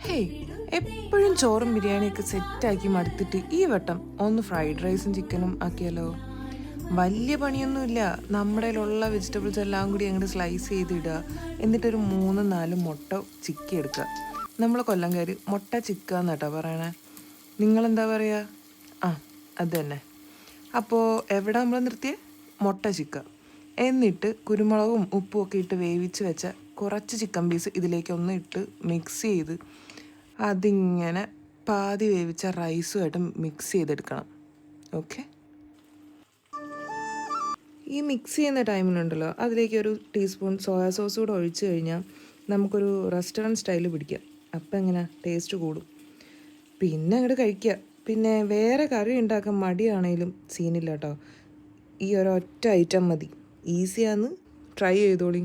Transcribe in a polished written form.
Hey, എപ്പോഴും ചോറും ബിരിയാണിയൊക്കെ സെറ്റാക്കി മടുത്തിട്ട് ഈ വട്ടം ഒന്ന് ഫ്രൈഡ് റൈസും ചിക്കനും ആക്കിയാലോ? വലിയ പണിയൊന്നുമില്ല. നമ്മുടെ കയ്യിലുള്ള വെജിറ്റബിൾസ് എല്ലാം കൂടി അങ്ങോട്ട് സ്ലൈസ് ചെയ്തിടുക. എന്നിട്ടൊരു 3-4 മുട്ട ചിക്കി എടുക്കുക. നമ്മൾ കൊല്ലംകാർ മുട്ട ചിക്കുക എന്നാട്ടോ പറയണേ. നിങ്ങളെന്താ പറയുക? ആ, അത് തന്നെ. അപ്പോൾ എവിടെ നമ്മൾ നിർത്തിയേ? മുട്ട ചിക്കുക. എന്നിട്ട് കുരുമുളകും ഉപ്പും ഒക്കെ ഇട്ട് വേവിച്ച് വെച്ച കുറച്ച് ചിക്കൻ പീസ് ഇതിലേക്ക് ഒന്ന് ഇട്ട് മിക്സ് ചെയ്ത് അതിങ്ങനെ പാതി വേവിച്ച റൈസുമായിട്ട് മിക്സ് ചെയ്തെടുക്കണം. ഓക്കെ. ഈ മിക്സ് ചെയ്യുന്ന ടൈമിലുണ്ടല്ലോ, അതിലേക്ക് ഒരു ടീസ്പൂൺ സോയാ സോസ് കൂടെ ഒഴിച്ച് കഴിഞ്ഞാൽ നമുക്കൊരു റെസ്റ്റോറൻറ്റ് സ്റ്റൈല് പിടിക്കാം. അപ്പം എങ്ങനെ ടേസ്റ്റ് കൂടും. പിന്നെ അങ്ങോട്ട് കഴിക്കുക. പിന്നെ വേറെ കറി ഉണ്ടാക്കാൻ മടിയാണെങ്കിലും സീനില്ല കേട്ടോ. ഈ ഒരൊറ്റ ഐറ്റം മതി. ഈസിയാന്ന്, ട്രൈ ചെയ്തോളി.